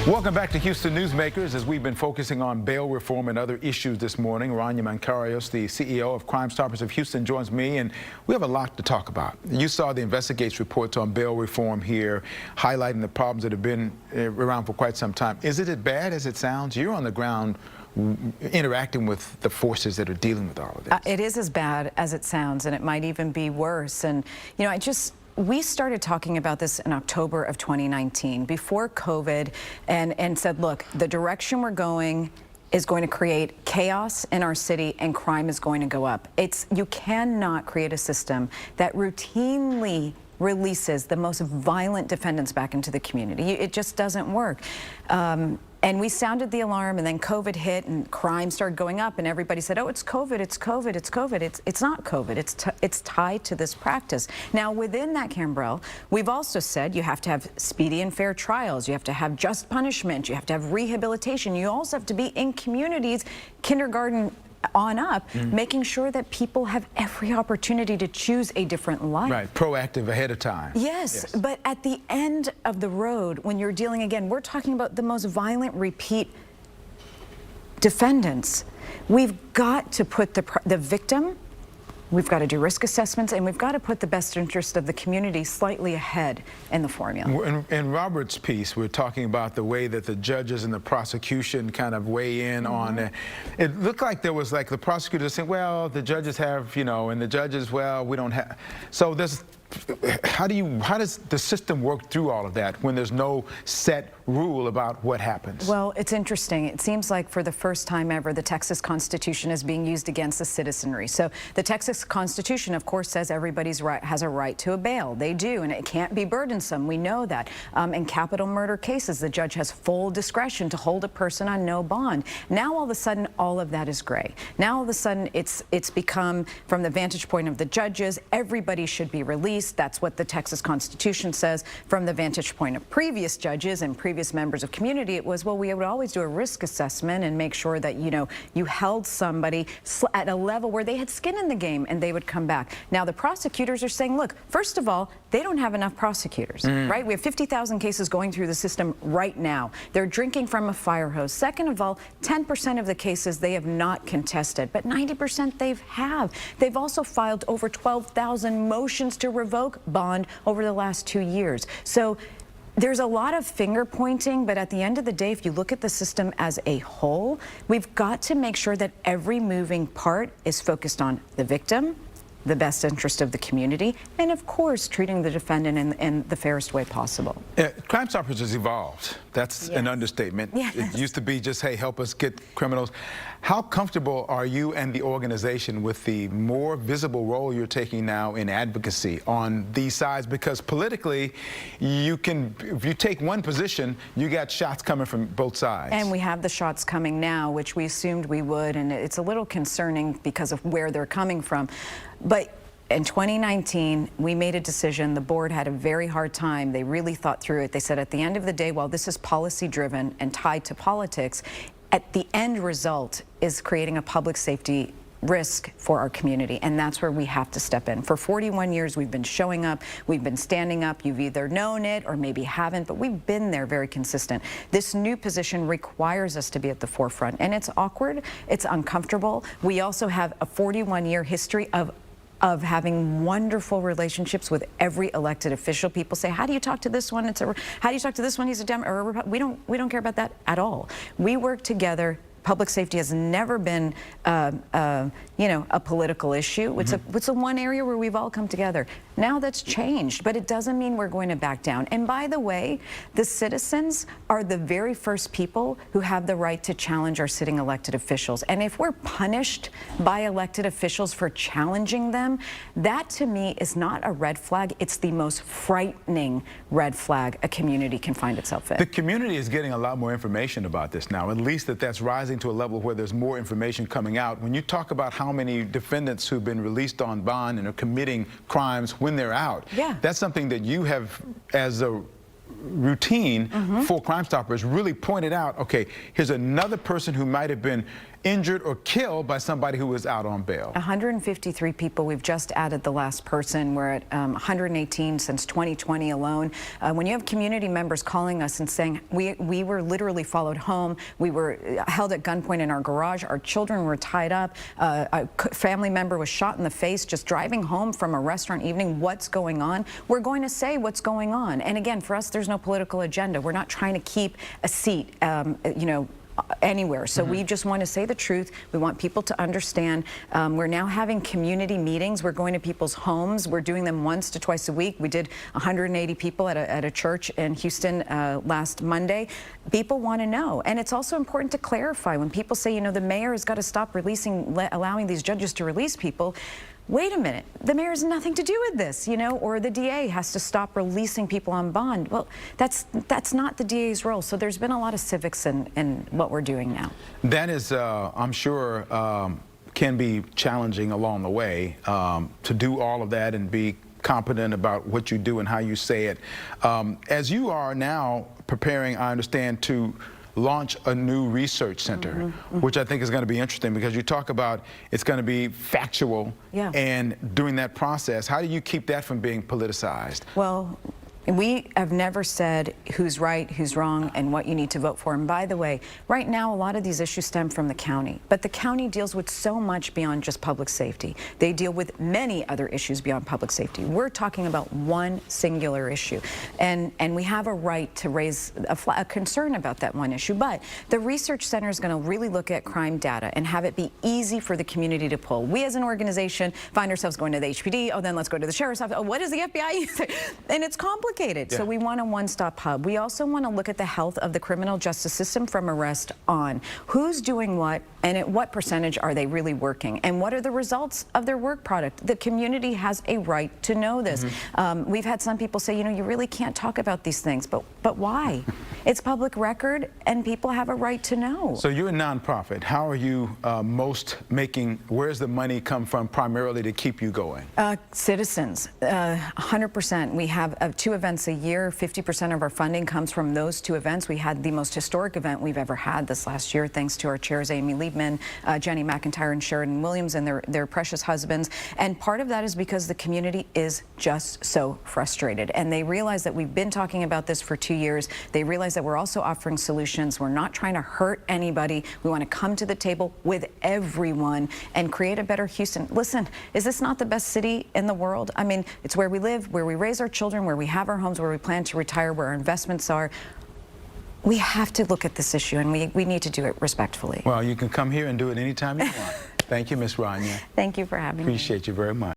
Welcome back to Houston Newsmakers. As we've been focusing on bail reform and other issues this morning, Rania Mancarios, the CEO of Crimestoppers of Houston, joins me, and we have a lot to talk about. You saw the Investigates reports on bail reform here, highlighting the problems that have been around for quite some time. Is it as bad as it sounds? You're on the ground interacting with the forces that are dealing with all of this. It is as bad as it sounds, and it might even be worse. And, you know, we started talking about this in October of 2019, before COVID, and said, look, the direction we're going is going to create chaos in our city, and crime is going to go up. You cannot create a system that routinely releases the most violent defendants back into the community. It just doesn't work. And we sounded the alarm, and then COVID hit and crime started going up, and everybody said, oh, it's COVID, it's COVID, it's COVID. It's not COVID, it's tied to this practice. Now, within that, Cambrell, we've also said you have to have speedy and fair trials, you have to have just punishment, you have to have rehabilitation, you also have to be in communities, kindergarten on up, making sure that people have every opportunity to choose a different life. Right, proactive ahead of time. Yes, but at the end of the road, when you're dealing, again, we're talking about the most violent repeat defendants. We've got to put the victim, we've got to do risk assessments, and we've got to put the best interest of the community slightly ahead in the formula. In Robert's piece, we're talking about the way that the judges and the prosecution kind of weigh in on it. It looked like there was like the prosecutors saying, well, the judges have, you know, and the judges, well, we don't have. So there's, how does the system work through all of that when there's no set rule about what happens? Well, it's interesting. It seems like for the first time ever, the Texas Constitution is being used against the citizenry. So the Texas Constitution, of course, says everybody's has a right to a bail. They do, and it can't be burdensome. We know that. In capital murder cases, the judge has full discretion to hold a person on no bond. Now, all of a sudden, all of that is gray. Now, all of a sudden, it's become, from the vantage point of the judges, everybody should be released. That's what the Texas Constitution says. From the vantage point of previous judges and previous members of community, it was, well, we would always do a risk assessment and make sure that, you know, you held somebody at a level where they had skin in the game and they would come back. Now, the prosecutors are saying, look, first of all, they don't have enough prosecutors, right? We have 50,000 cases going through the system right now. They're drinking from a fire hose. Second of all, 10% of the cases they have not contested, but 90% They've also filed over 12,000 motions to revoke bond over the last 2 years. So there's a lot of finger pointing, but at the end of the day, if you look at the system as a whole, we've got to make sure that every moving part is focused on the victim, the best interest of the community, and of course, treating the defendant in the fairest way possible. Crimestoppers has evolved. That's an understatement. Yes. It used to be just, hey, help us get criminals. How comfortable are you and the organization with the more visible role you're taking now in advocacy on these sides? Because politically, you can, if you take one position, you got shots coming from both sides. And we have the shots coming now, which we assumed we would, and it's a little concerning because of where they're coming from. But in 2019, we made a decision. The board had a very hard time. They really thought through it. They said at the end of the day, while this is policy driven and tied to politics, at the end result is creating a public safety risk for our community, and that's where we have to step in. For 41 years, we've been showing up, we've been standing up. You've either known it or maybe haven't, but we've been there very consistent. This new position requires us to be at the forefront, and it's awkward, it's uncomfortable. We also have a 41-year history of having wonderful relationships with every elected official. People say, how do you talk to this one? How do you talk to this one? He's a Democrat or a Republican. We don't care about that at all. We work together. Public safety has never been, you know, a political issue. It's the one area where we've all come together. Now that's changed, but it doesn't mean we're going to back down. And by the way, the citizens are the very first people who have the right to challenge our sitting elected officials. And if we're punished by elected officials for challenging them, that to me is not a red flag. It's the most frightening red flag a community can find itself in. The community is getting a lot more information about this now, at least that's rising to a level where there's more information coming out. When you talk about how many defendants who've been released on bond and are committing crimes when they're out, that's something that you have, as a routine for Crimestoppers, really pointed out, okay, here's another person who might have been injured or killed by somebody who was out on bail. 153 people. We've just added the last person. We're at 118 since 2020 alone. When you have community members calling us and saying, we were literally followed home, we were held at gunpoint in our garage, our children were tied up, a family member was shot in the face just driving home from a restaurant evening, what's going on? We're going to say what's going on. And again, for us, there's no political agenda. We're not trying to keep a seat, anywhere. So we just want to say the truth. We want people to understand. We're now having community meetings. We're going to people's homes. We're doing them once to twice a week. We did 180 people at a church in Houston last Monday. People want to know. And it's also important to clarify when people say, the mayor has got to stop allowing these judges to release people. Wait a minute, the mayor has nothing to do with this, or the DA has to stop releasing people on bond. Well, that's not the DA's role. So there's been a lot of civics in what we're doing now. That is, I'm sure, can be challenging along the way to do all of that and be competent about what you do and how you say it. As you are now preparing, I understand, to launch a new research center, which I think is going to be interesting because you talk about it's going to be factual, and during that process, how do you keep that from being politicized? Well, we have never said who's right, who's wrong, and what you need to vote for. And by the way, right now, a lot of these issues stem from the county. But the county deals with so much beyond just public safety. They deal with many other issues beyond public safety. We're talking about one singular issue. And we have a right to raise a concern about that one issue. But the research center is going to really look at crime data and have it be easy for the community to pull. We as an organization find ourselves going to the HPD. Oh, then let's go to the sheriff's office. Oh, what does the FBI use? And it's complicated. So we want a one-stop hub. We also want to look at the health of the criminal justice system from arrest on. Who's doing what, and at what percentage are they really working? And what are the results of their work product? The community has a right to know this. We've had some people say, you really can't talk about these things. But why? It's public record, and people have a right to know. So you're a nonprofit. How are you where's the money come from primarily to keep you going? Citizens, 100%. We have 2 events a year. 50% of our funding comes from those 2 events. We had the most historic event we've ever had this last year, thanks to our chairs, Amy Liebman, Jenny McIntyre, and Sheridan Williams, and their precious husbands. And part of that is because the community is just so frustrated. And they realize that we've been talking about this for 2 years. They realize that we're also offering solutions. We're not trying to hurt anybody. We want to come to the table with everyone and create a better Houston. Listen, is this not the best city in the world? I mean, it's where we live, where we raise our children, where we have our homes, where we plan to retire, where our investments are. We have to look at this issue, and we need to do it respectfully. Well, you can come here and do it anytime you want. Thank you, Ms. Rania. Thank you for having me. Appreciate you very much.